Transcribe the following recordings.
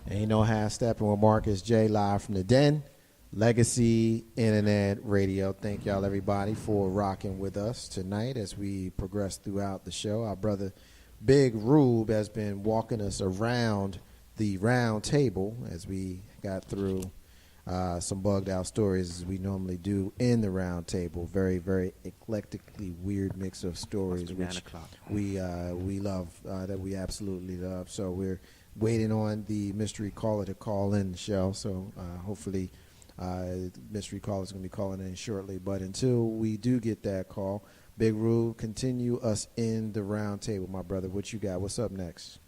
Ain't no half stepping with Marcus J live from the den. Legacy Internet Radio. Thank y'all everybody for rocking with us tonight as we progress throughout the show. Our brother Big Rube has been walking us around the round table as we got through some bugged out stories as we normally do in the round table. Very, very eclectically weird mix of stories, which we love, that we absolutely love. So we're waiting on the mystery caller to call in the show. So hopefully mystery caller is going to be calling in shortly. But until we do get that call, Big Rube, continue us in the round table, my brother. What you got? What's up next?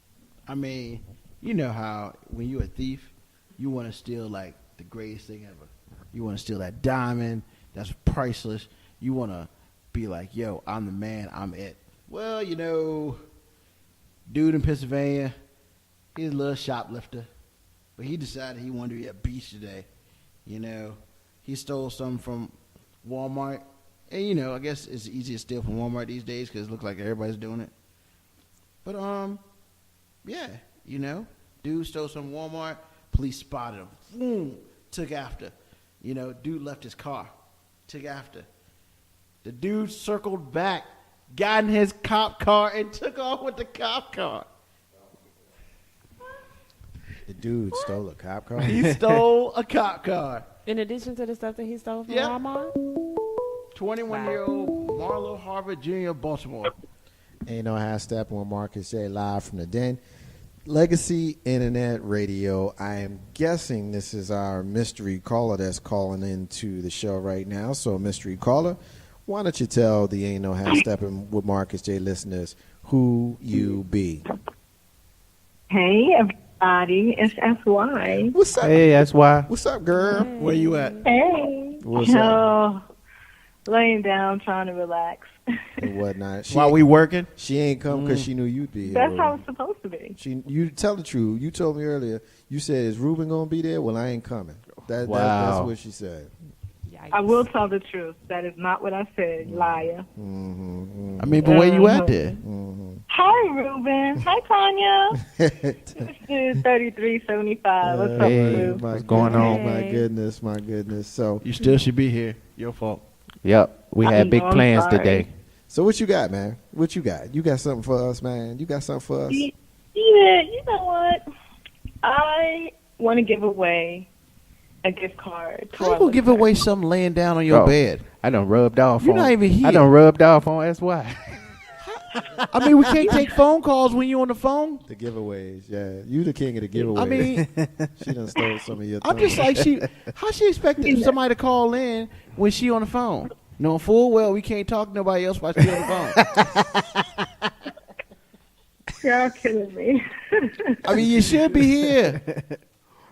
I mean, you know how when you're a thief, you want to steal like the greatest thing ever. You want to steal that diamond that's priceless. You want to be like, yo, I'm the man, I'm it. Well, you know, dude in Pennsylvania, he's a little shoplifter, but he decided he wanted to be a beast today. You know, he stole something from Walmart. And, you know, I guess it's easy to steal from Walmart these days because it looks like everybody's doing it. But, yeah, you know, dude stole some Walmart. Police spotted him. Boom, took after. You know, dude left his car. Took after. The dude circled back, got in his cop car, and took off with the cop car. The dude stole a cop car? He stole a cop car. In addition to the stuff that he stole from Yep. Walmart? 21-year-old Marlo Harvard Jr. of Baltimore. Ain't no half stepping with Marcus J live from the den. Legacy Internet Radio. I am guessing this is our mystery caller that's calling into the show right now. So, mystery caller, why don't you tell the Ain't No Half Stepping with Marcus J listeners who you be? Hey, everybody. It's SY. What's up? Hey, that's why. What's up, girl? Hey. Where you at? Hey. What's up? Laying down, trying to relax. And whatnot. While we working? She ain't come because she knew you'd be here. That's how it's supposed to be. You tell the truth. You told me earlier. You said, "Is Ruben gonna be there?" Well, I ain't coming. That's what she said. Yikes. I will tell the truth. That is not what I said, liar. Mm-hmm. I mean, but where you at there? Mm-hmm. Hi, Ruben. Hi, Tanya. This is 3375. What's up, Hey. Ruben? What's going on? My goodness. So You still should be here. Your fault. Yep, we had big I'm plans sorry. today. So what you got, man? What you got? You got something for us, man? You got something for us? Yeah, you know what? I want to give away a gift card. How you gonna give away something laying down on your bed? I done rubbed off You're on. not even here. I done rubbed off on SY. I mean, we can't take phone calls when you on the phone. The giveaways, yeah. You the king of the giveaways. I mean, she done stole some of your I'm things. just like how she expected somebody to call in when she on the phone? Knowing full well we can't talk to nobody else while she on the phone. Y'all kidding me. I mean, you should be here.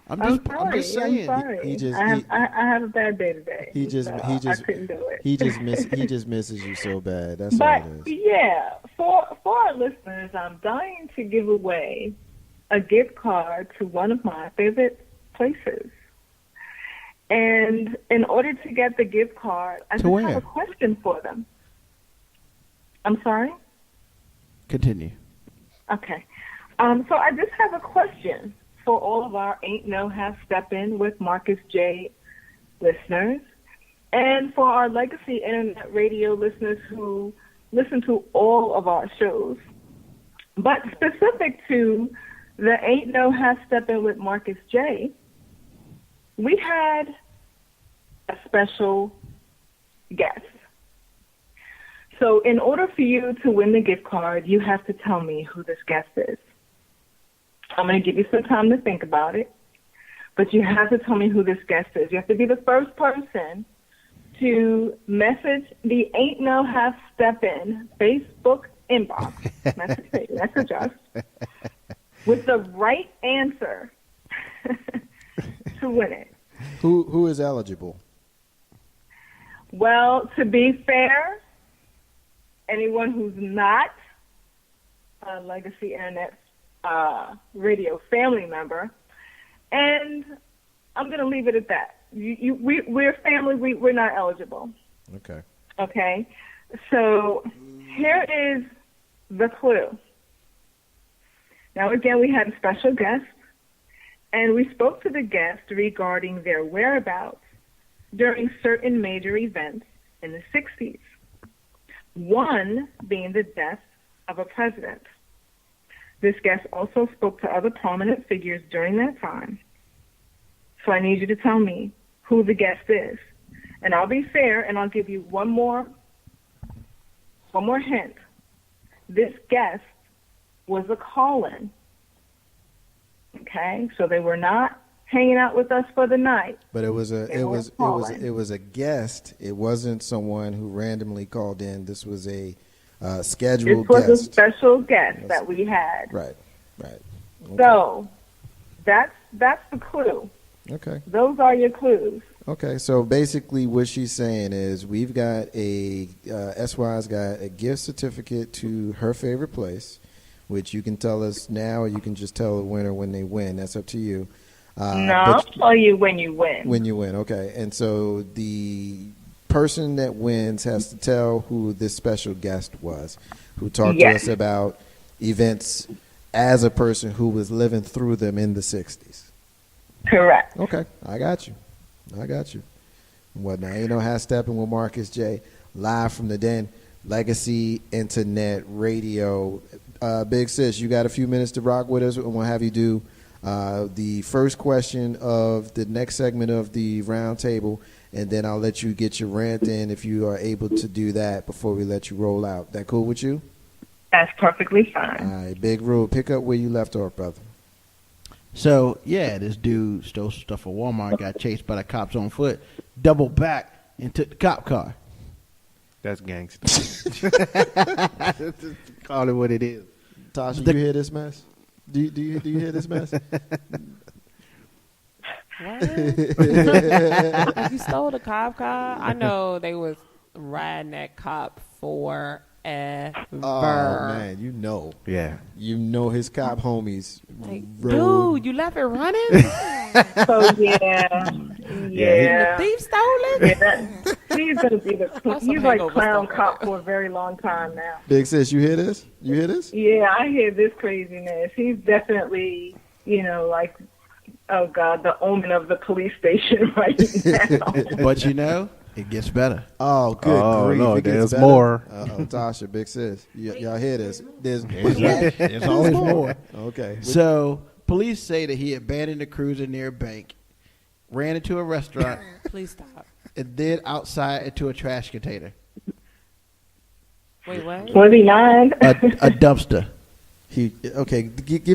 I'm I'm just saying. sorry. He just- I have a bad day today. He just I couldn't do it. he just misses you so bad. That's But all it is. yeah, for our listeners, I'm dying to give away a gift card to one of my favorite places. And in order to get the gift card, I just where? have a question for them. I'm sorry? Continue. Okay. So I just have a question for all of our Ain't No Half Steppin with Marcus J listeners, and for our Legacy Internet Radio listeners who listen to all of our shows, but specific to the Ain't No Half Steppin with Marcus J, we had a special guest. So in order for you to win the gift card, you have to tell me who this guest is. I'm going to give you some time to think about it, but you have to tell me who this guest is. You have to be the first person to message the Ain't No Half Steppin Facebook inbox, message us, with the right answer to win it. Who is eligible? Well, to be fair, anyone who's not a Legacy Internet Radio family member, and I'm going to leave it at that. We're family. We're not eligible. Okay. Okay. So here is the clue. Now, again, we had a special guest, and we spoke to the guest regarding their whereabouts during certain major events in the 60s, one being the death of a president. This guest also spoke to other prominent figures during that time. So I need you to tell me who the guest is. And I'll be fair, and I'll give you one more hint. This guest was a call-in. Okay? So they were not hanging out with us for the night. But it was a guest. It wasn't someone who randomly called in. This was a scheduled This was guest. a special guest that we had. Right. Okay. So that's the clue. Okay. Those are your clues. Okay, so basically what she's saying is we've got SY's got a gift certificate to her favorite place, which you can tell us now or you can just tell the winner when they win. That's up to you. No, I'll tell you when you win. When you win, okay. And so the person that wins has to tell who this special guest was, who talked to us about events as a person who was living through them in the 60s. Correct. Okay, I got you. What now? Ain't no half stepping with Marcus J. Live from the Den, Legacy Internet Radio. Big Sis, you got a few minutes to rock with us, and we'll have you do the first question of the next segment of the roundtable, and then I'll let you get your rant in if you are able to do that before we let you roll out. That cool with you? That's perfectly fine. All right, Big Rule, pick up where you left off, brother. So, yeah, this dude stole some stuff from Walmart, got chased by the cops on foot, doubled back, and took the cop car. That's gangster. Call it what it is. Tasha, you hear this mess? Do you hear this mess? What? You stole the cop car? I know they was riding that cop forever. Oh, man, you know. Yeah. You know his cop homies. Like, rode. dude, you left it running? So yeah. The thief stole it? Yeah, he's gonna be he's like hangover clown stuff. cop for a very long time now. Big Sis, you hear this? Yeah, I hear this craziness. He's definitely, like, oh God, the omen of the police station right now. But it gets better. Oh, good grief. no, It gets there's better. more. Tasha, Big Sis, y'all hear this? There's always more. Okay. So, police say that he abandoned a cruiser near a bank, ran into a restaurant, Please stop. and then outside into a trash container. Wait, what? Was he 9? A dumpster. Give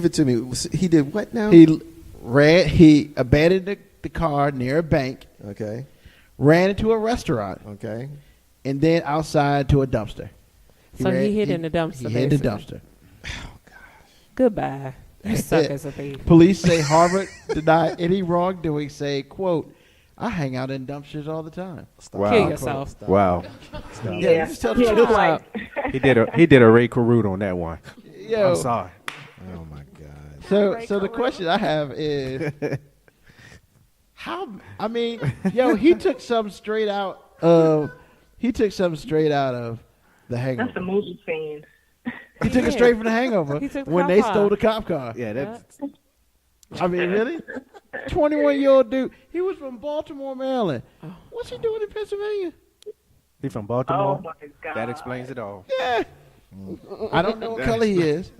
it to me. He did what now? He abandoned the car near a bank, Okay. ran into a restaurant, Okay. and then outside to a dumpster. So he hid in the dumpster, He hid in the basically. dumpster. Goodbye. You suck as a thief. Police say Harvard denied any wrongdoing, say, quote, I hang out in dumpsters all the time. Stop. Wow. Kill yourself. Stop. Wow. Stop. Yeah, you just tell the Yeah, truth. like, He did a Ray Caruth on that one. Yo, I'm sorry. Oh my God. So the question I have is, he took something straight out of The Hangover. that's a movie scene. He took it straight from The Hangover He took the when cop they car. stole the cop car. Yeah, that's I mean, really? 21-year-old dude. He was from Baltimore, Maryland. What's he doing in Pennsylvania? he from Oh Baltimore. my God. That explains it all. Yeah. I don't know what color he is.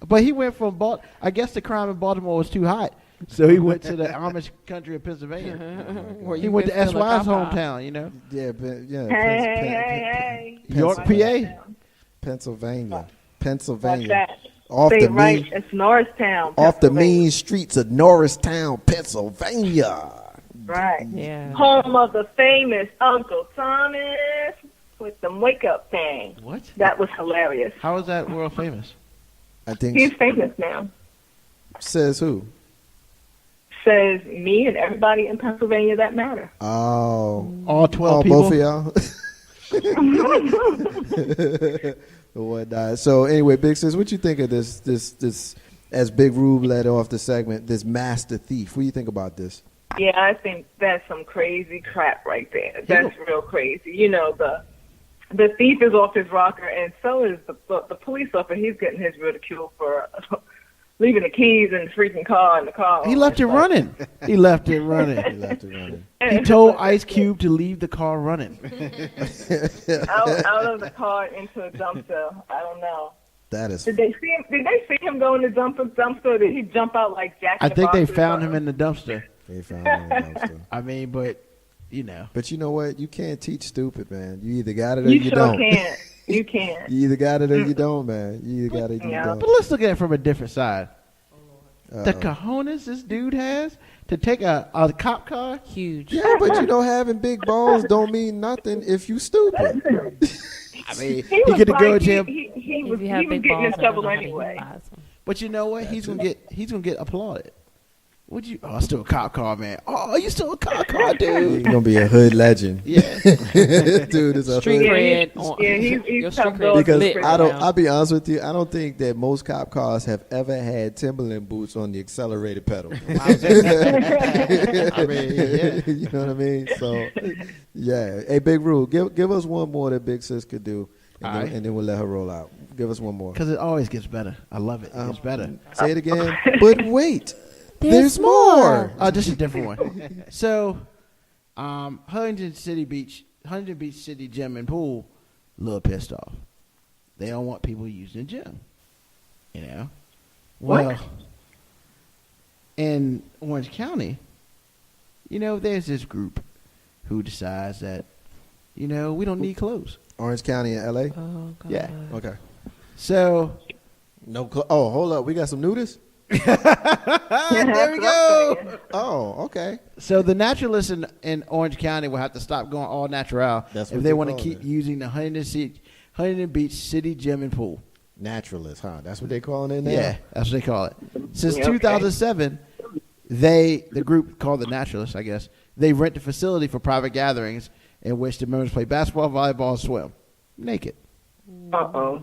But he went from I guess the crime in Baltimore was too hot. So he went to the Amish country of Pennsylvania. Where He you went to can steal a SY's cop car. hometown, Yeah, yeah. Hey. York, PA. Pennsylvania. Watch Pennsylvania. that. Off Say the it right. mean, It's Norristown. off the Pennsylvania. mean streets of Norristown, Pennsylvania. Right. Yeah. Home of the famous Uncle Thomas with the wake-up thing. What? That was hilarious. How is that world famous? I think He's famous now. says who? Says me and everybody in Pennsylvania that matter. Oh, All 12 people? both of y'all. Whatnot. So anyway, Big Sis, what you think of this? As Big Rube led off the segment, this master thief. What do you think about this? Yeah, I think that's some crazy crap right there. That's real crazy. The thief is off his rocker, and so is the police officer. He's getting his ridicule for leaving the keys in the freaking car in the car. He left it running. He left it running. He left it running. He told Ice Cube to leave the car running. out of the car into a dumpster. I don't know. That is. Did they see him go in the dumpster? Or did he jump out like Jack? I in the think they Box or found him something? in the dumpster. They found him in the dumpster. I mean, but you know. But you know what? You can't teach stupid, man. You either got it or You you sure don't. can't. You can't. You either got it or you don't, man. You either got it or you Yeah. don't. But let's look at it from a different side. Uh-oh. The cojones this dude has to take a cop car. Huge. Yeah, but you know, having big balls don't mean nothing if you stupid. I mean, He he was could have go like, to him. he was If you have big getting in balls, I don't trouble know how to anyway. utilize them. But you know what? He's gonna get applauded. Would you? Oh, still a cop car, man. Oh, you still a cop car, You're dude. gonna be a hood legend. Yeah. Dude is a Street hood. cred. Yeah, he's Your top street dog. cred Because lit I right don't. now. I'll be honest with you. I don't think that most cop cars have ever had Timberland boots on the accelerated pedal. I mean, yeah. You know what I mean? So, yeah. Hey, Big Rule, give us one more that Big Sis could do, All right. and then we'll let her roll out. Give us one more. Because it always gets better. I love it. It gets better. Say it again. But wait, there's more. Oh, just a different one. So, Huntington Beach City Gym and Pool, a little pissed off. They don't want people using the gym. You know? What? Well, in Orange County, you know, there's this group who decides that, you know, we don't need clothes. Orange County in L.A. Oh, God. Yeah. Okay. So, No. Oh, hold up. We got some nudists. there we go. Oh, okay. So the naturalists in Orange County will have to stop going all natural That's if what they they want to call keep it. using the Huntington Beach City Gym and Pool. Naturalists, huh? That's what they calling it now. Yeah, that's what they call it. Since Yeah, okay. 2007, the group called the Naturalists, I guess, they rent the facility for private gatherings in which the members play basketball, volleyball, and swim naked. Uh-oh.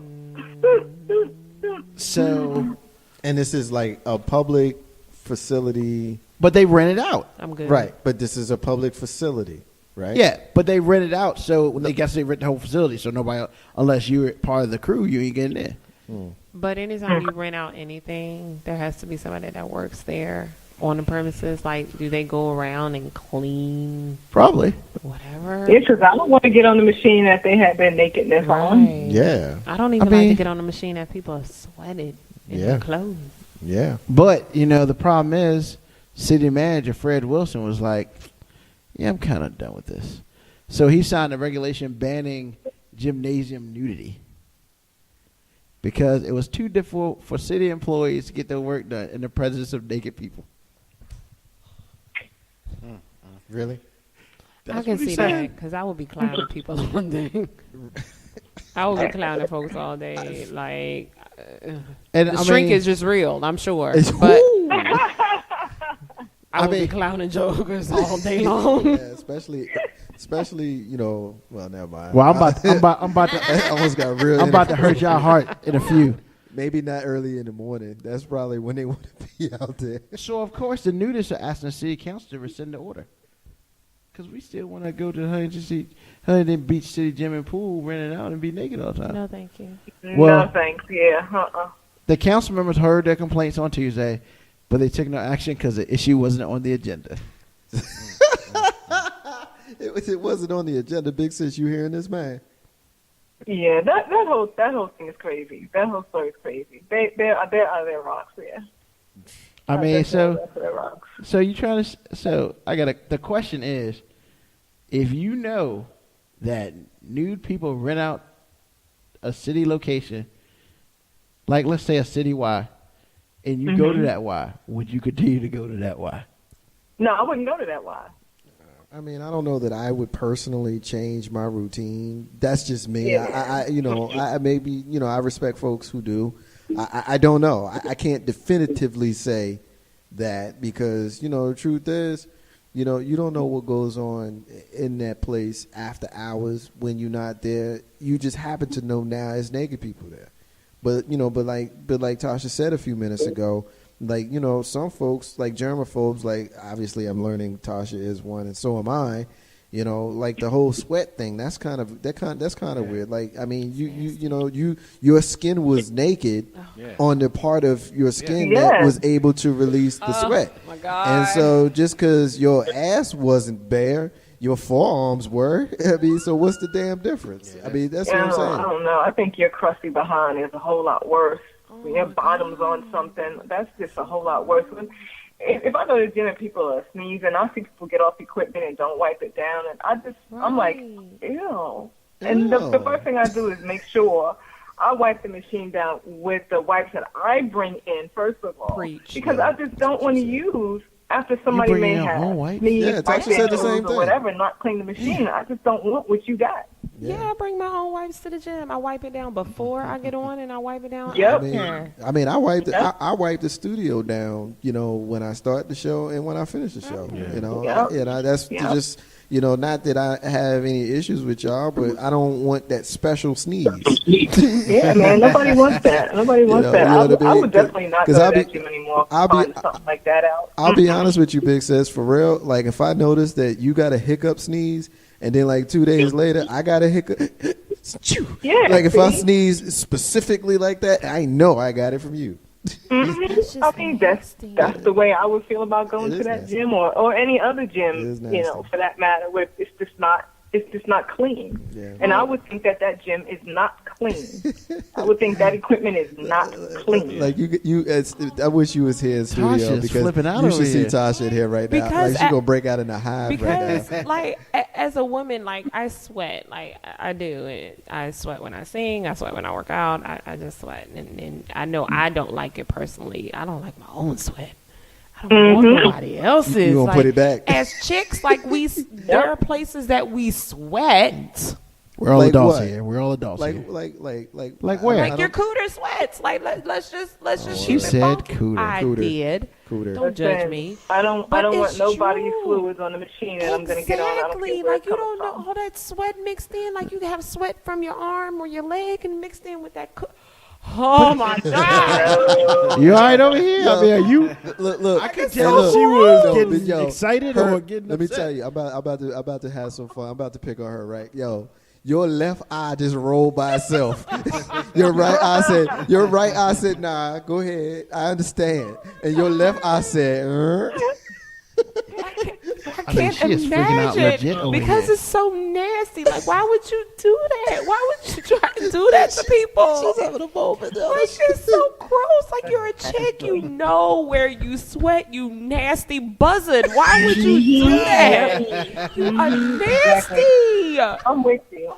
So, And this is like a public facility, but they rent it out. I'm good. right? But this is a public facility, right? Yeah, but they rent it out, so when they guess they rent the whole facility, so nobody, unless you're part of the crew, you ain't getting in. But anytime you rent out anything, there has to be somebody that works there on the premises. Like, do they go around and clean Probably. whatever? Yeah, because I don't want to get on the machine that they have their nakedness on. Right. Yeah. I don't even I like mean- to get on the machine that people are sweated in Yeah. their clothes. Yeah. But, you know, the problem is, city manager Fred Wilson was like, yeah, I'm kind of done with this. So he signed a regulation banning gymnasium nudity because it was too difficult for city employees to get their work done in the presence of naked people. Really? I can see that because I would be clowning people all day. I would be clowning folks all day. Like, And the I shrink mean, is just real, I'm sure. It's- But Woo! I would mean- be clowning jokers all day long. Yeah, especially, you know. Well, never mind. well, I'm about to I almost got real. I'm about to hurt y'all heart in a few. Maybe not early in the morning. That's probably when they want to be out there. So of course the nudists are asking the city council to rescind the order because we still want to go to Huntington Beach City Gym and Pool, rent it out, and be naked all the time. No, thank you. Well- no, thanks. Yeah. Uh-uh. The council members heard their complaints on Tuesday, but they took no action because the issue wasn't on the agenda. It wasn't on the agenda. Big Sis, you hearing this, man? Yeah, that whole thing is crazy. That whole story is crazy. They're out of their rocks. Yeah. I mean, They're so out of their rocks. so you trying to? So I got the question is, if you know that nude people rent out a city location, like let's say a city Y, and you go to that Y, would you continue to go to that Y? No, I wouldn't go to that Y. I mean, I don't know that I would personally change my routine. That's just me. Yeah. I maybe, you know, I respect folks who do. I don't know. I can't definitively say that because, you know, the truth is, you know, you don't know what goes on in that place after hours when you're not there. You just happen to know now there's naked people there. But, you know, but like Tasha said a few minutes ago, like, you know, some folks, like germaphobes, like obviously I'm learning Tasha is one and so am I, You know, like the whole sweat thing. That's kind of weird. Like, I mean, your skin was naked on the part of your skin that was able to release the sweat. Oh my God. And so, just because your ass wasn't bare, your forearms were. I mean, so what's the damn difference? I mean, that's what I'm saying. I don't know. I think your crusty behind is a whole lot worse. When your bottom's on something, that's just a whole lot worse. If I go to the gym and people are sneezing, I see people get off equipment and don't wipe it down, and I'm like, ew. And the first thing I do is make sure I wipe the machine down with the wipes that I bring in, first of all. Preach. Because I just don't want to use after somebody may have sneezed, Yeah, Tasha said the same thing. or whatever, not clean the machine. I just don't want what you got. Yeah, I bring my own wipes to the gym. I wipe it down before I get on, and I wipe it down Yep. after. I mean, I wipe the studio down, you know, when I start the show and when I finish the show. You know, that's just, you know, not that I have any issues with y'all, but I don't want that special sneeze. Yeah, man, nobody wants that. Nobody wants that. I would definitely not go to that gym anymore. Find something like that out. I'll be honest with you, Big Sis, for real. Like, if I notice that you got a hiccup sneeze, and then like 2 days later, I got a hiccup. Yeah, like if I sneeze specifically like that, I know I got it from you. Mm-hmm. I mean, that's the way I would feel about going to that gym or any other gym, you know, for that matter, where it's just not clean. Yeah. And I would think that gym is not clean. I would think that equipment is not clean. Like I wish you was here in studio Tasha's because flipping out you should over see here. Tasha in here right now. Like she's gonna break out in a hive right now. Like as a woman, like I sweat, like I do. I sweat when I sing. I sweat when I work out. I just sweat, and I know I don't like it personally. I don't like my own sweat. I don't want nobody else's. You gonna put it back? As chicks, like there are places that we sweat. We're all Like adults what? here. We're all adults Like here. where? Like Like your cooter sweats. Like let's just She keep it said funky. cooter. I Cooter. did. Cooter. Don't judge me. I don't But want it's nobody's true. fluids on the machine, and I'm going to get on. I don't Exactly. care where Like it's you coming don't know from. all that sweat mixed in. Like you can have sweat from your arm or your leg and mixed in with that. Oh my God! You all right over here? I mean, are you? Look. I could so tell she was getting excited her- or getting Let me upset. tell you, I'm about to have some fun. I'm about to pick on her, right? Yo, your left eye just rolled by itself. Your right eye said, nah, go ahead. I understand. And your left eye said, I mean, can't she is freaking out legit imagine over because here. it's so nasty. Like, why would you do that? Why would you try to do that to people? She's having a moment. It's just so gross. Like you're a chick, you know where you sweat, you nasty buzzard. Why would you do that? You are nasty. I'm with you.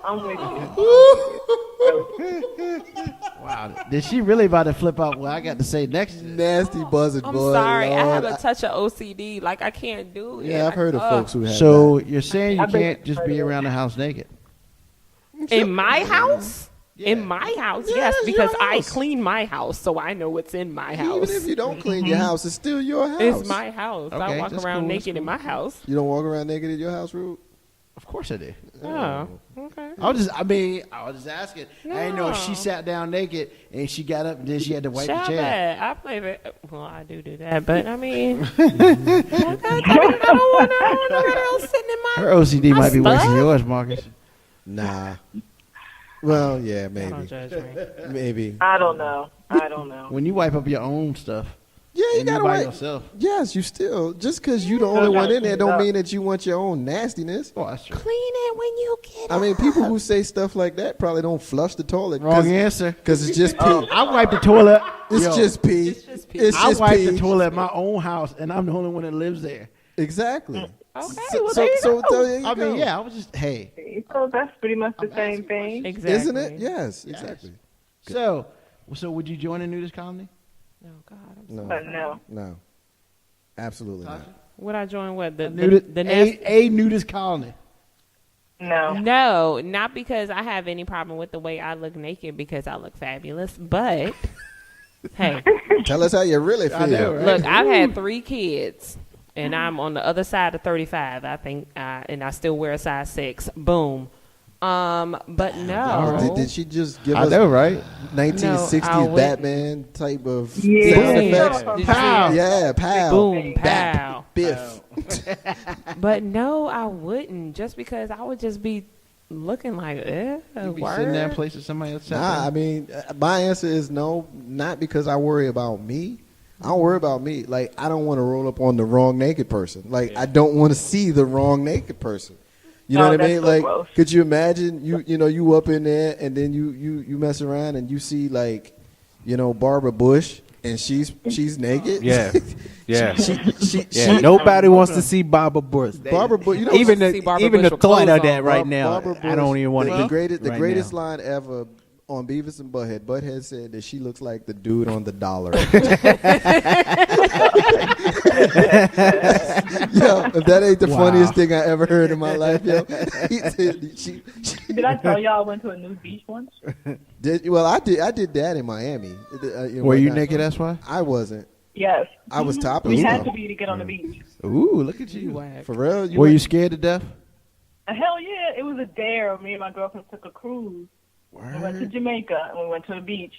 Wow. Did she really about to flip out what I got to say next? Nasty buzzard, I'm boy. sorry. I have Lord. a touch of OCD. Like I can't do it. Yeah, I've heard of folks who have So that. you're saying you can't just be around the house naked? In my house? In my house, yes, it's because your I house. clean my house, so I know what's in my house. Even if you don't clean your house, it's still your house. It's my house. I Okay, walk that's around cool, that's naked in cool. my house. You don't walk around naked in your house, Rude? Of course I did. Oh, okay. I was just asking. I didn't know if she No. sat down naked and she got up and then she had to wipe the Shout chair. out. I play it. Well, I do that, but I mean, I don't want nobody else sitting in my. Her OCD my might be worse than stuff. yours, Marcus. Nah. Well, yeah, Don't maybe. judge me. Maybe. I don't know. When you wipe up your own stuff, Yeah, you and you gotta by wait. yourself. Yes, you still. Just because you the only one in there don't mean that you want your own nastiness. Oh, that's true. Clean it when you get I mean, up. people who say stuff like that probably don't flush the toilet. Wrong answer. Because it's just pee. I wipe the toilet. It's Yo, just pee. It's just pee. It's I just wipe pee. the toilet at my own house, and I'm the only one that lives there. Exactly. Okay, So, well, there you go. there you I go. mean, yeah, I was just, hey. So that's pretty much the I'm same asking thing. Exactly. Isn't it? Yes, exactly. So would you join a nudist colony? Oh God. I'm No. But no. No. Absolutely not. Would I join what the Nudist, nest? a nudist colony. No. No, not because I have any problem with the way I look naked because I look fabulous, but hey, Tell us how you really feel. I know, right? look, I've had 3 kids and I'm on the other side of 35, I think, and I still wear a size 6. Boom. But no. Did she just give I us know, right? 1960s No, I wouldn't. Batman type of Yeah. sound Boom. effects? Did you Pow. see it? Yeah, pow. Boom, Bap, pow. biff. But no, I wouldn't. Just because I would just be looking like, You be word? sitting there in places somebody else sat Nah, there. I mean, my answer is no, not because I worry about me. I don't worry about me. Like, I don't want to roll up on the wrong naked person. Like, I don't want to see the wrong naked person. You know Oh, what I that's mean? so Like, gross. could you imagine you up in there and then you mess around and you see like, Barbara Bush and she's naked? Yeah. Yeah. she Yeah. Nobody wants to see Barbara Bush. Barbara Bush. You know, Even see Barbara even Bush the with thought clothes of on. that right now, Barbara I don't Bush, even want to the eat. greatest, the right greatest now. line ever on Beavis and Butthead. Butthead said that she looks like the dude on the dollar. Yo, if that ain't the Wow. funniest thing I ever heard in my life, yo. He said she Did I tell y'all I went to a nude beach once? did. Well, I did that in Miami. Were you whatnot. naked? That's why. I wasn't. Yes. I was topless. We had though. to be to get on the beach. Ooh, look at You you. whack. For real? Were you went- scared to death? Hell yeah, it was a dare. Me and my girlfriend took a cruise. We went to Jamaica and we went to the beach.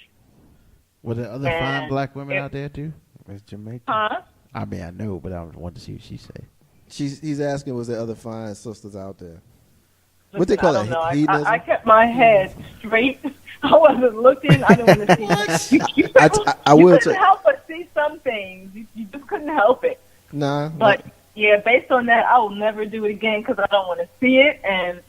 Were there other fine black women out there too? It's Jamaica. Huh? I mean, I know, but I wanted to see what she said. He's asking, was there other fine sisters out there? Listen, What they call I it, don't know. hedonism? I kept my head straight. I wasn't looking. I didn't want to see. You I will couldn't tell- help but see some things. You just couldn't help it. Nah. But yeah, based on that, I will never do it again because I don't want to see it. And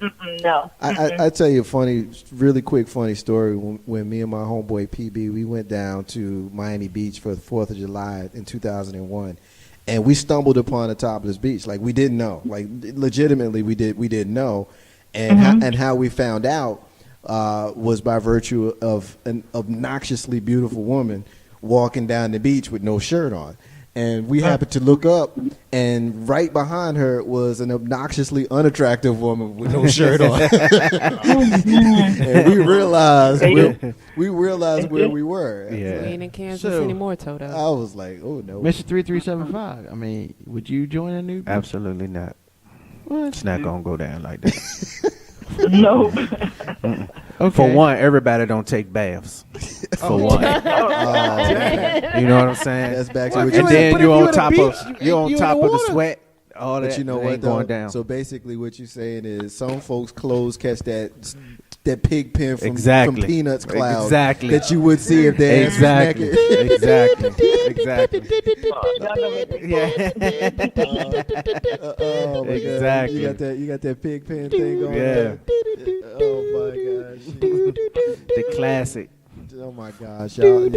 no. I tell you a really quick funny story. When me and my homeboy PB, we went down to Miami Beach for the 4th of July in 2001, and we stumbled upon a topless beach. Like, we didn't know. Like, legitimately, we didn't know. And how we found out was by virtue of an obnoxiously beautiful woman walking down the beach with no shirt on. And we happened to look up, and right behind her was an obnoxiously unattractive woman with no shirt on. And we realized where we were. We Yeah. ain't in Kansas So- anymore, Toto. I was like, oh no. Mr. 3375. I mean, would you join a new? Absolutely not. It's not gonna go down like that. No. Okay. For one, everybody don't take baths. For one, Oh, you know what I'm saying. that's back to Well, what if you And you said. then but you if you on in a top beach, of you on you in top the of the water. sweat. All that But you know ain't what, though? going down. So basically, what you're saying is some folks' clothes catch that pig pen from Exactly. Peanuts cloud Exactly. that you would see if they Exactly. Exactly. Exactly. Y'all gonna make me Yeah. Oh my Exactly. God. You got that pig pen thing going. Yeah. Oh my gosh. The classic. Oh my gosh, y'all.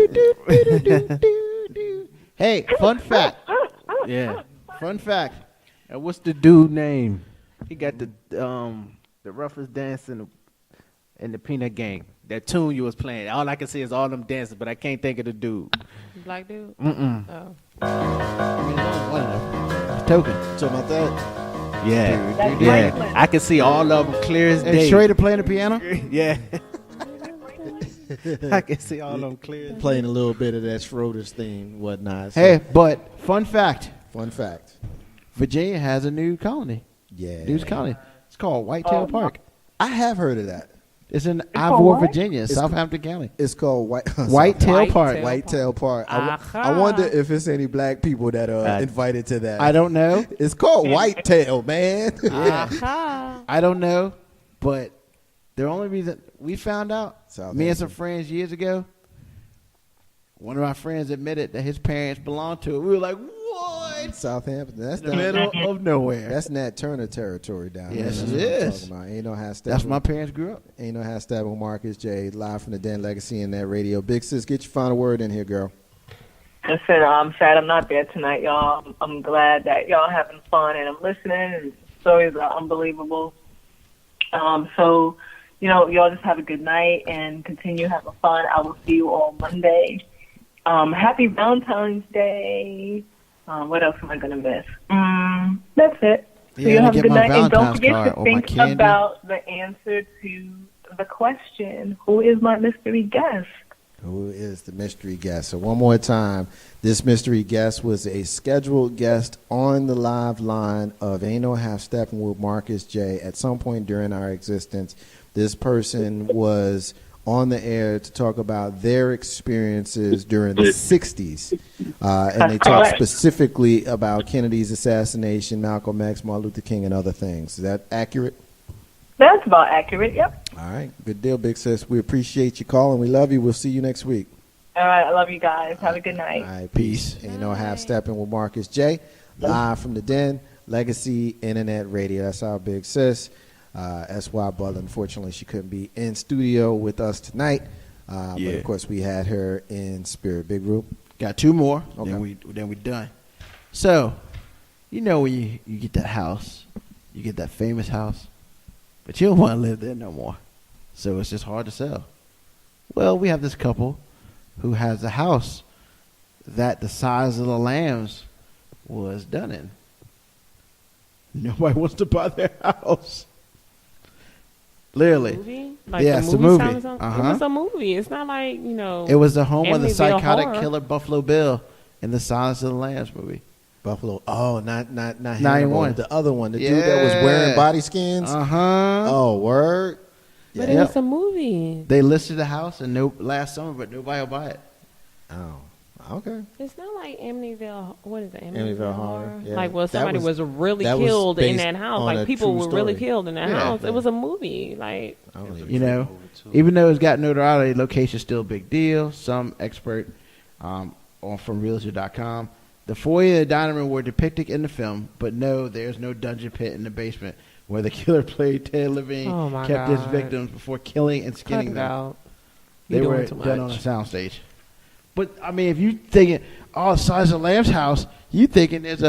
Hey, fun fact. Yeah. Fun fact. And what's the dude name? He got the roughest dance in the Peanut Gang. That tune you was playing. All I can see is all them dances, but I can't think of the dude. Black dude? Mm-mm. Oh. I mean, there's only one of them. It's Token. So about that. Yeah. That's Yeah. Franklin. I can see all of them clear as And day. Schrader playing the piano. Yeah. I can see all of them clear. Playing a little bit of that Schroeder's theme, whatnot. So, Hey, but fun fact. fun fact. Virginia has a new colony. Yeah. News colony. It's called Whitetail Oh, Park. I have heard of that. It's in called Ivor, what? Virginia, Southampton County. It's called Whitetail Whitetail Park. Whitetail Park. I Aha. wonder if it's any black people that are Right. invited to that. I don't know. It's called Whitetail, man. Aha. I don't know, but the only reason we found out, Southampton. me and some friends years ago, one of my friends admitted that his parents belonged to it. We were like, what? Southampton. That's In the down, middle of nowhere. that's Nat Turner territory down there. Yes, That's it what I'm is. talking about. Ain't no half step. That's where my parents grew up. Ain't no half step with Marcus J. Live from the Den Legacy and that radio. Big sis, get your final word in here, girl. Listen, I'm sad I'm not there tonight, y'all. I'm glad that y'all having fun and I'm listening and stories are unbelievable. So, y'all just have a good night and continue having fun. I will see you all Monday. Happy Valentine's Day. What else am I going to miss? That's it. So Yeah, you and have a get good my night. And don't Valentine's forget card to or my think candy. about the answer to the question, who is my mystery guest? Who is the mystery guest? So one more time, this mystery guest was a scheduled guest on the live line of Ain't No Half Steppin' with Marcus J. at some point during our existence. This person was on the air to talk about their experiences during the 60s. And they talked specifically about Kennedy's assassination, Malcolm X, Martin Luther King, and other things. Is that accurate? That's about accurate, yep. All right. Good deal, Big Sis. We appreciate you calling. We love you. We'll see you next week. All right, I love you guys. Have a good night. All right, peace. And I have Steppin with Marcus J. Live from the Den, Legacy Internet Radio. That's our Big Sis. S.Y. Butler, unfortunately, she couldn't be in studio with us tonight. But, of course, we had her in spirit. Big Group. Got two more, Okay. then we done. So, when you get that house, you get that famous house, but you don't want to live there no more. So it's just hard to sell. Well, we have this couple who has a house that the size of the lambs was done in. Nobody wants to buy their house. Literally. Movie? Like Yeah, the it's a movie movie. sounds- Uh-huh. It was a movie. It's not like, It was the home of the Amityville psychotic Horror. killer Buffalo Bill in the Silence of the Lambs movie. Buffalo. Oh, not Hannibal. 91. The other one. The dude that was wearing body skins. Uh-huh. Oh, word. But Yeah. it was a movie. They listed the house last summer, but nobody will buy it. Oh, okay. It's not like Amityville. What is it? Amityville Horror, yeah. Like, well, That somebody was- was really that was killed in based that house. on a Like, people true were really story. killed in that Yeah. house. Yeah. It was a movie. Like, I don't even You know, even though it's got notoriety, location's still a big deal. Some expert from Realtor.com. The foyer and the dining room were depicted in the film, but no, there's no dungeon pit in the basement where the killer played Ted Levine, Oh, my kept his God. victims before killing and cut skinning it them. out. They You're were doing too done on a much. soundstage. But I mean, if you thinking, the size of Lamb's house, you thinking there's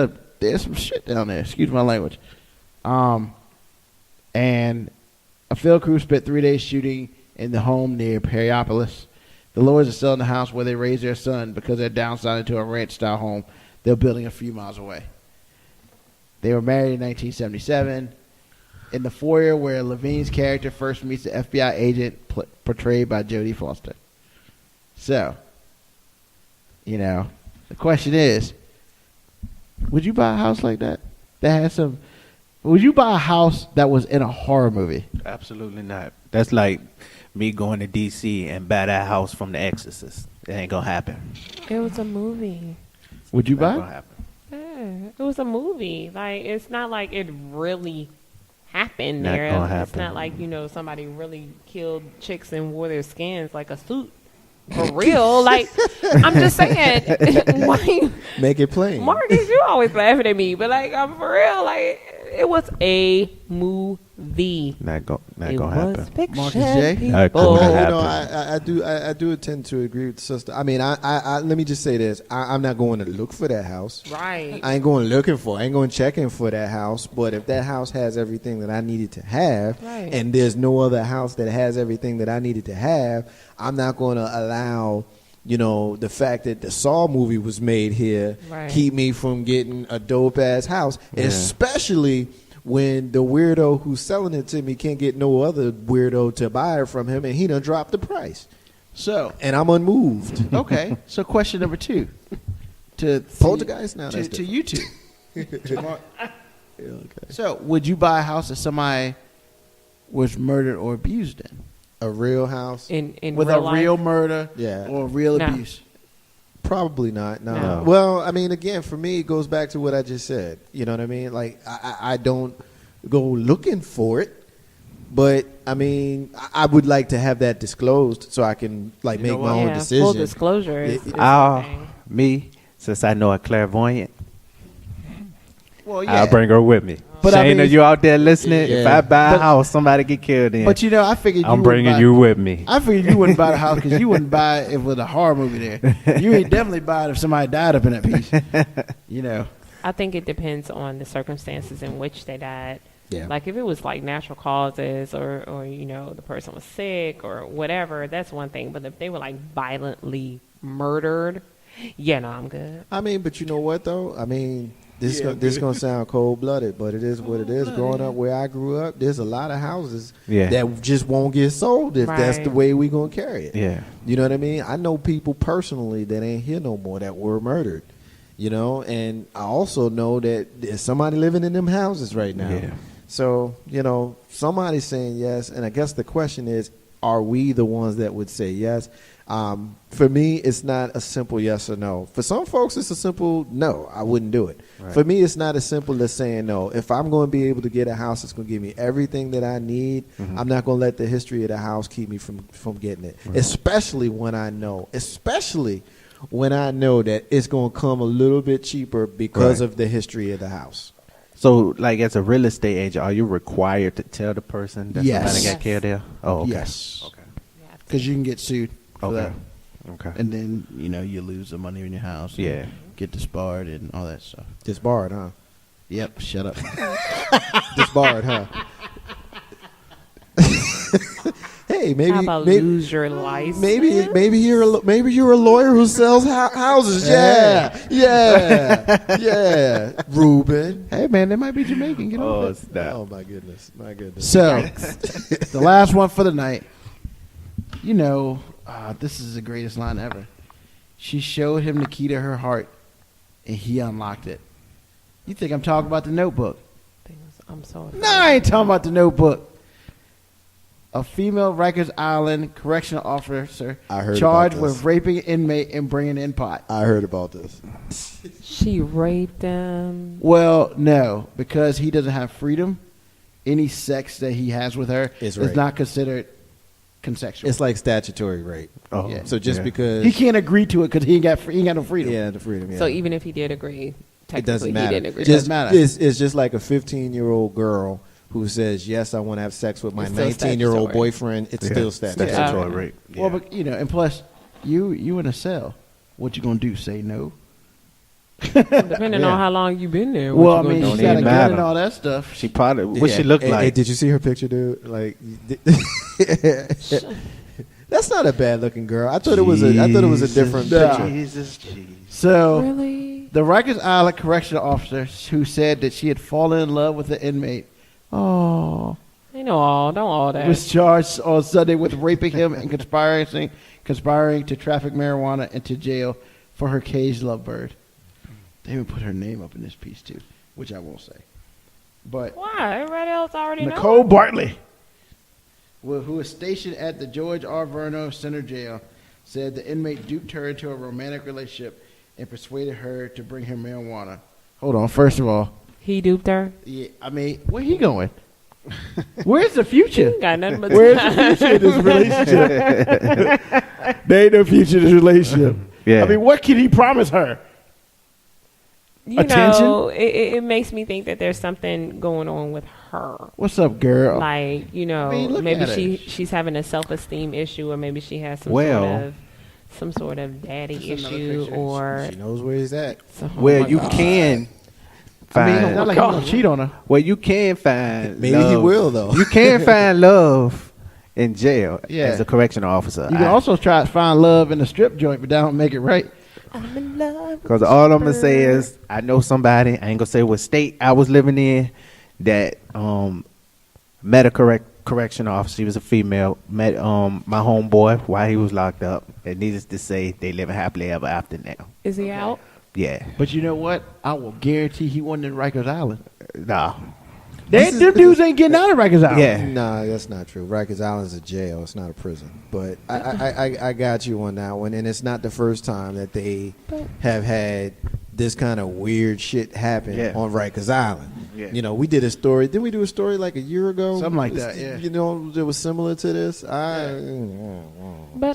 some shit down there. Excuse my language. And a field crew spent 3 days shooting in the home near Periopolis. The lawyers are selling the house where they raised their son because they're downsizing to a ranch-style home they're building a few miles away. They were married in 1977. In the foyer where Levine's character first meets the FBI agent portrayed by Jodie Foster. So, the question is, would you buy a house like that? Would you buy a house that was in a horror movie? Absolutely not. That's like me going to D.C. and buy that house from The Exorcist. It ain't gonna happen. It was a movie. Would you Not buy? gonna happen. Yeah, it was a movie. Like, it's not like it really happened Not there. gonna It's happen. not like, somebody really killed chicks and wore their skins like a suit. For real. Like, I'm just saying. Why you, Make it plain. Marcus, you always laughing at me, but like, I'm for real. Like, it was a movie. Not gonna It was happen. fiction. Marcus J? people. Gonna happen. I do tend to agree with the sister. I mean, I let me just say this. I'm not going to look for that house. Right. I ain't going looking for. I ain't going checking for that house. But if that house has everything that I needed to have, Right. and there's no other house that has everything that I needed to have, I'm not going to allow, the fact that the Saw movie was made here Right. keep me from getting a dope ass house, Yeah. especially when the weirdo who's selling it to me can't get no other weirdo to buy it from him, and he done dropped the price, So, and I'm unmoved. okay. So, question number 2. To Poltergeist? No, that's to different. you two. To Mar- Yeah, okay. So, would you buy a house that somebody was murdered or abused in? A real house? In With real a life? real murder Yeah. or real No. abuse? Probably not. No. No. Well, I mean, again, for me, it goes back to what I just said. You know what I mean? Like, I don't go looking for it, but I mean, I would like to have that disclosed so I can make know my what? own Yeah, decision. full disclosure is Oh, something. me, since I know a clairvoyant, Well, yeah. I'll bring her with me. But I Shane, mean- are you out there listening? If Yeah. I buy a But- house, somebody get killed in. But I figured I'm bringing you with me. I figured you wouldn't buy the house because you wouldn't buy it if it was a horror movie there. You ain't definitely buy it if somebody died up in that piece. I think it depends on the circumstances in which they died. Yeah. Like, if it was like natural causes or the person was sick or whatever, that's one thing. But if they were like violently murdered, yeah, no, I'm good. I mean, but you know what though? I mean, this gonna sound cold blooded, but it is what it is. Growing up where I grew up, there's a lot of houses Yeah. that just won't get sold if that's the Right. way we gonna carry it. Yeah. You know what I mean? I know people personally that ain't here no more that were murdered. And I also know that there's somebody living in them houses right now. Yeah. So, somebody's saying yes, and I guess the question is, are we the ones that would say yes? For me, it's not a simple yes or no. For some folks, it's a simple no. I wouldn't do it. Right. For me, it's not as simple as saying no. If I'm going to be able to get a house that's going to give me everything that I need, I'm not going to let the history of the house keep me from getting it. Right. Especially when I know that it's going to come a little bit cheaper because of the history of the house. So, like, as a real estate agent, are you required to tell the person that Yes. somebody got killed there? Oh, okay. Yes. Okay. Because you can get sued for that. Okay. And then, you lose the money in your house. and Yeah. Get disbarred and all that stuff. Disbarred, huh? Yep, shut up. Disbarred, huh? Hey, maybe How about lose your license? maybe you're a lawyer who sells houses. Yeah. Ruben. Hey, man, they might be Jamaican. Get Oh, over it. snap. Oh my goodness. So, the last one for the night. This is the greatest line ever. She showed him the key to her heart, and he unlocked it. You think I'm talking about the Notebook? I'm so. No, I ain't talking about the Notebook. A female Rikers Island correctional officer I heard charged about this. with raping an inmate and bringing in pot. I heard about this. She raped him. Well, no, because he doesn't have freedom. Any sex that he has with her Is is rape. not considered consensual. It's like statutory rape. Oh, Yeah. So just because He can't agree to it because he ain't got no freedom. the freedom. Yeah. So even if he did agree, it technically doesn't he matter. didn't agree. It doesn't matter. It's just like a 15-year-old girl who says, yes, I want to have sex with my It's still 19-year-old statutory. boyfriend. It's still statutory. Statutory Yeah. rape. Yeah. Well, but and plus, you in a cell. What you gonna do? Say no? Depending Yeah. on how long you've been there. Well, I what you mean, gonna she do? got a even gun matter. and all that stuff. she probably, what she Yeah. look Hey, like? hey, did you see her picture, dude? Like, that's not a bad-looking girl. I thought it was a different picture. Jesus. So Really? the Rikers Island correctional officer who said that she had fallen in love with the inmate. Oh. They know all. Don't all that. Was charged on Sunday with raping him and conspiring to traffic marijuana into jail for her caged lovebird. They even put her name up in this piece too, which I won't say. But Why? Everybody else already Nicole know. Bartley, who is stationed at the George R. Verno Center Jail, said the inmate duped her into a romantic relationship and persuaded her to bring him marijuana. Hold on, first of all, He duped her. yeah, I mean, where he going? Where's the future? He got nothing but Where's the future in this relationship? There ain't no future in this relationship. Yeah. I mean, what can he promise her? You Attention? know, it makes me think that there's something going on with her. What's up, girl? Like, I mean, look maybe at her. she's having a self-esteem issue, or maybe she has some sort of daddy Just another issue, picture. or She knows where he's at. oh Well, my you God. can I find. mean, it's not like he's gonna cheat on her. Well, you can find. Maybe he love. will, though. You can find love in jail Yeah. as a correctional officer. You can also try to find love in a strip joint, but that don't make it right. I'm in love. Because all I'm gonna say is, I know somebody. I ain't gonna say what state I was living in. That met a correction officer. She was a female. Met my homeboy while he was locked up. And needless to say, they live happily ever after now. Is he out? Yeah. But you know what? I will guarantee he wasn't in Rikers Island. Nah. Them dudes ain't getting out of Rikers Island. Yeah. Nah, that's not true. Rikers Island is a jail. It's not a prison. But I got you on that one. And it's not the first time that they have had this kind of weird shit happen on Rikers Island. Yeah. You know, we did a story. Didn't we do a story like a year ago? Something like that, yeah. You know, it was similar to this. But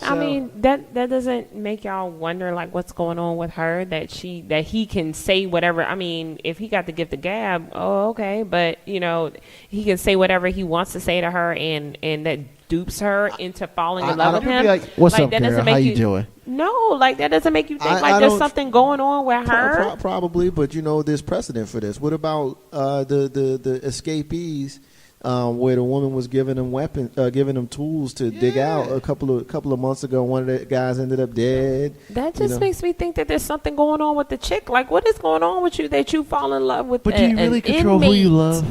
I So- mean, that doesn't make y'all wonder like what's going on with her, that he can say whatever. I mean, if he got the gift of gab, oh okay, but you know, he can say whatever he wants to say to her, and that dupes her into falling in love with him. Like, what's Like, up, that girl? doesn't How make you doing? No, like that doesn't make you think I like there's don't- something going on with her. Probably, but you know, there's precedent for this. What about the escapees? Where the woman was giving them tools to dig out a couple of months ago. One of the guys ended up dead. That you just know. makes me think that there's something going on with the chick. Like, what is going on with you that you fall in love with? But do you really control who you love?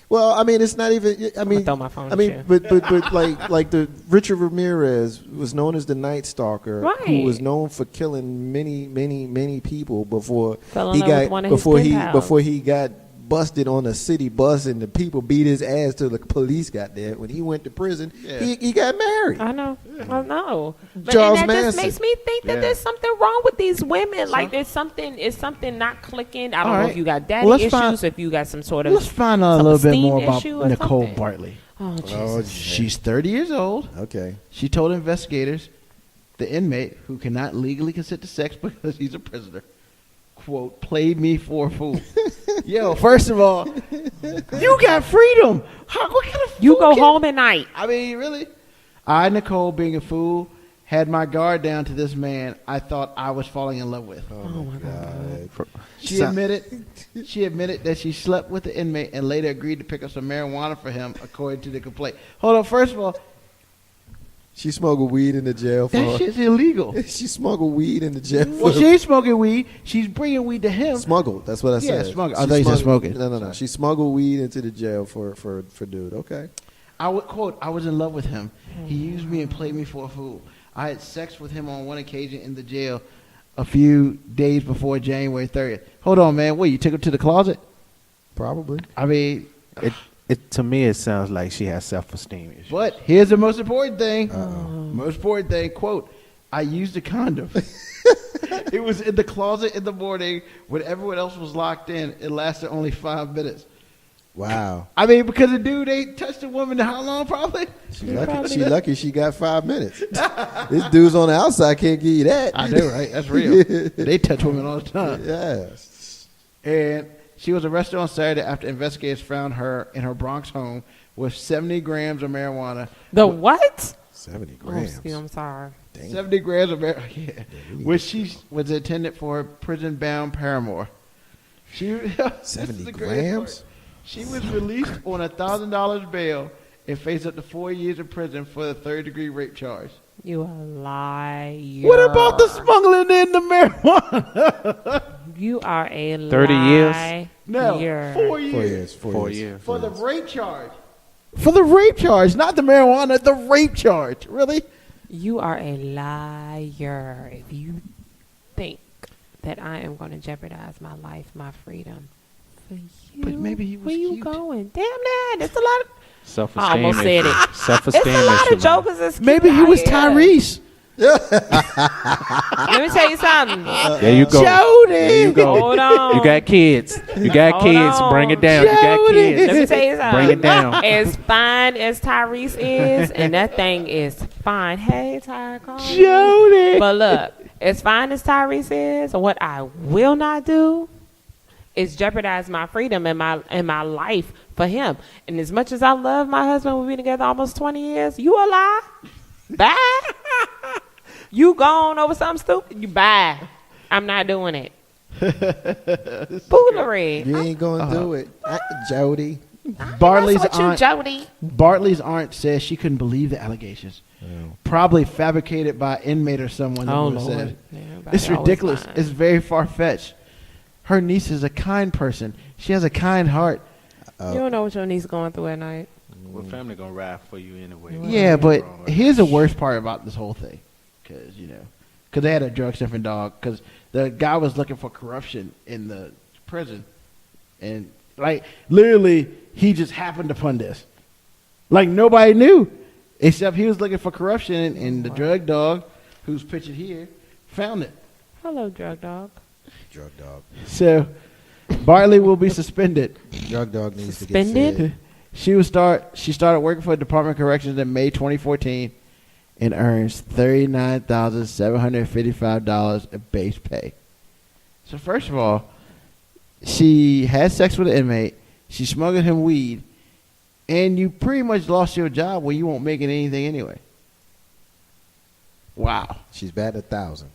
Well, I mean, it's not even. I mean, throw my phone I mean, at you. but like the Richard Ramirez was known as the Night Stalker, who Right. was known for killing many people before Fell in he love with got one of his pen pals. before he got busted on a city bus and the people beat his ass till the police got there. When he went to prison, he got married. I know. I know. But Charles and that Manson. just makes me think that there's something wrong with these women. Like there's something not clicking. I don't know if you got daddy issues, if you got some sort of. Let's find out a little bit more about issue or Nicole something. Bartley. Oh, Jesus. She's 30 years old. Okay. She told investigators the inmate, who cannot legally consent to sex because he's a prisoner, quote, played me for a fool. Yo, first of all, you got freedom. What kind of You fool go can- home at night. I mean, really? I, Nicole, being a fool, had my guard down to this man I thought I was falling in love with. Oh my God. She admitted that she slept with the inmate and later agreed to pick up some marijuana for him, according to the complaint. Hold on, first of all, She smuggled weed in the jail for that shit's illegal. She smuggled weed in the jail for Well, she ain't smoking weed. She's bringing weed to him. smuggled. That's what I Yeah, said. smuggled. She I thought you said smuggled- smoking. No. Sorry. She smuggled weed into the jail for dude. Okay. I would quote, I was in love with him. He used me and played me for a fool. I had sex with him on one occasion in the jail a few days before January 30th. Hold on, man. What, you took him to the closet? Probably. I mean, It to me, it sounds like she has self-esteem issues. but here's the most important thing. Most important thing, quote, I used a condom. It was in the closet in the morning when everyone else was locked in. It lasted only 5 minutes. Wow. I mean, because the dude ain't touched a woman in how long, probably? She lucky she got 5 minutes. This dude's on the outside can't give you that. I know, right? That's real. They touch women all the time. Yes. And she was arrested on Saturday after investigators found her in her Bronx home with 70 grams of marijuana. The what? 70 Oh, grams. excuse, I'm sorry. Damn. 70 grams of marijuana, which she was intended for a prison-bound paramour. This is 70 the greatest grams? part. She was released on $1,000 bail and faced up to 4 years in prison for the third-degree rape charge. You a liar. What about the smuggling in the marijuana? You are a 30 years? liar. No, 4 years. 4 years. 4 years. For the rape charge. For the rape charge, not the marijuana, the rape charge. Really? You are a liar if you think that I am going to jeopardize my life, my freedom for you. But maybe he was Where you cute. going? Damn that. It's a lot of... Self-esteem I almost said issue. it. Self-esteem It's a lot issue, of jokers that's cute Maybe he out was here. Tyrese. Let me tell you something. There you go. Jody. There you go. Hold on. You got kids. You got Hold kids. on. Bring it down. You got Jody. kids. Let me tell you something. Bring it down. As fine as Tyrese is, and that thing is fine. Hey, Ty, call me. Jody. But look, as fine as Tyrese is, what I will not do is jeopardize my freedom and my life for him. And as much as I love my husband, we've been together almost 20 years. You a lie? Bye. You gone over something stupid? You bye. I'm not doing it. Foolery. You ain't going to do it. Jody. Bartley's That's what you, aunt. Jody. Bartley's aunt says she couldn't believe the allegations. Probably fabricated by an inmate or someone. the Oh, woman Lord. said. Yeah, It's everybody ridiculous. always lying. It's very far-fetched. Her niece is a kind person. She has a kind heart. You don't know what your niece going through at night. Well, family gonna ride for you anyway. Yeah, but here's the worst part about this whole thing. Because, they had a drug-sniffing dog. Because the guy was looking for corruption in the prison. And, literally, he just happened upon this. Nobody knew. Except he was looking for corruption, and the drug dog, who's pictured here, found it. Hello, drug dog. Drug dog. So, Bartley will be suspended. Drug dog needs to get Suspended? fed. She started working for the Department of Corrections in May 2014 and earns $39,755 in base pay. So first of all, she had sex with an inmate, she smuggled him weed, and you pretty much lost your job when you won't make it anything anyway. Wow. She's batting 1,000.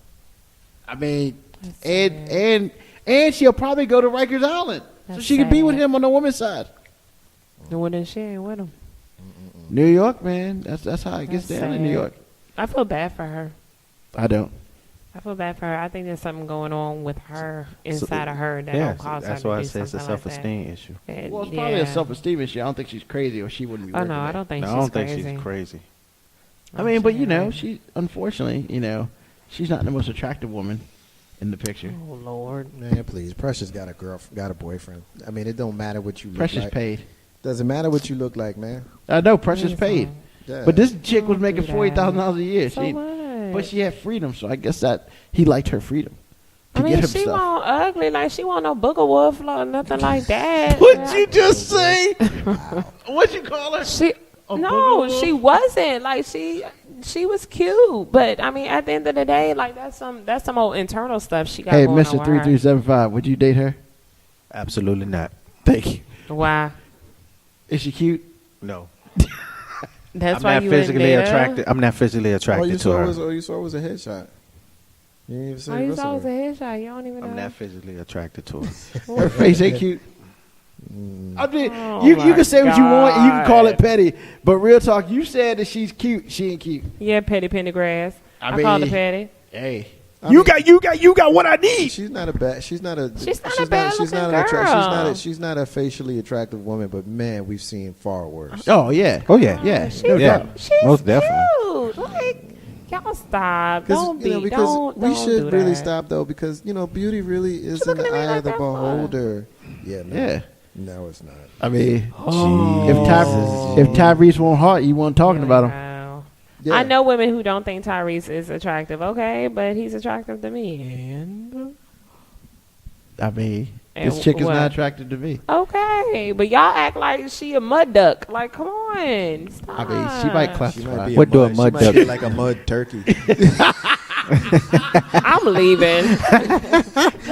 I mean, That's sad. and she'll probably go to Rikers Island so That's she can be with sad. him on the woman's side. No one she ain't with him. New York, man. That's how it gets That's down in New sad. York. I feel bad for her. I don't. I feel bad for her. I think there's something going on with her inside of her that Yeah, don't cause her that's to why I do say it's a something like that. self-esteem issue. And, Well, it's probably a yeah. self-esteem issue. I don't think she's crazy, or she wouldn't be. Oh working no, I there. don't think No, she's I don't think crazy. she's crazy. I mean, but She ain't. she unfortunately, she's not the most attractive woman. in the picture. Oh Lord. Man, please. Precious got a boyfriend. I mean, it don't matter what you look Precious like. paid. Doesn't matter what you look like, man. I know Precious Please paid, Yeah. but this chick was Don't making do that. $40,000 a year. So what? But she had freedom, so I guess that he liked her freedom to I mean, get she himself. won't ugly, like she won't no booger wolf or nothing like that. What'd you just say? What'd you call her? She A booger no, wolf? she wasn't. Like she was cute, but I mean, at the end of the day, like that's some old internal stuff she got Hey, going on Mr. with her. 3375, would you date her? Absolutely not. Thank you. Why? Is she cute? No. That's I'm why not you physically wouldn't date her? attracted. I'm not physically All you attracted to saw her. was, all you saw was a headshot. You didn't even say Oh, the you rest saw it of was a it. headshot. You don't even know. I'm not physically attracted to her. Her face ain't cute. Mm. I mean, Oh you my can say what you want and you can call it God. petty, but real talk, you said that she's cute. She ain't cute. Yeah, petty Pendergrass. I I called her mean- petty. Hey, I mean, you got what I need. She's not a bad. She's not a. She's not a bad She's not looking girl. She's not a facially attractive woman. But man, we've seen far worse. Oh yeah. Oh yeah. Yeah. She's, No Yeah. doubt. she's Most definitely. cute. Like, y'all stop. 'Cause, Don't be. because don't. we don't should do really that. stop though, because beauty really is in looking the at me eye like of the that for? beholder. Yeah. No. Yeah. No, it's not. I mean, Oh. if Tyrese won't heart, you weren't talking about him. Wow. Yeah. I know women who don't think Tyrese is attractive. Okay, but he's attractive to me. And I mean, And this chick is what? not attractive to me. okay, but y'all act like she a mud duck. Like, come on, stop. I mean, she might She classify. might be What do a mud she might duck- be like a mud turkey. I'm leaving.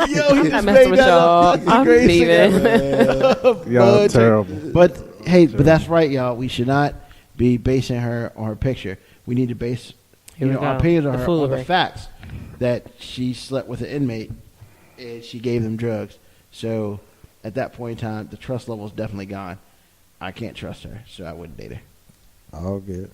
Yo, I'm not messing with y'all. I'm leaving. Y'all Mud terrible. But hey, but that's right, y'all. We should not be basing her on her picture. We need to base Here we our go. opinions on The her on the foolery. facts that she slept with an inmate and she gave them drugs. So at that point in time, the trust level is definitely gone. I can't trust her, so I wouldn't date her. All good.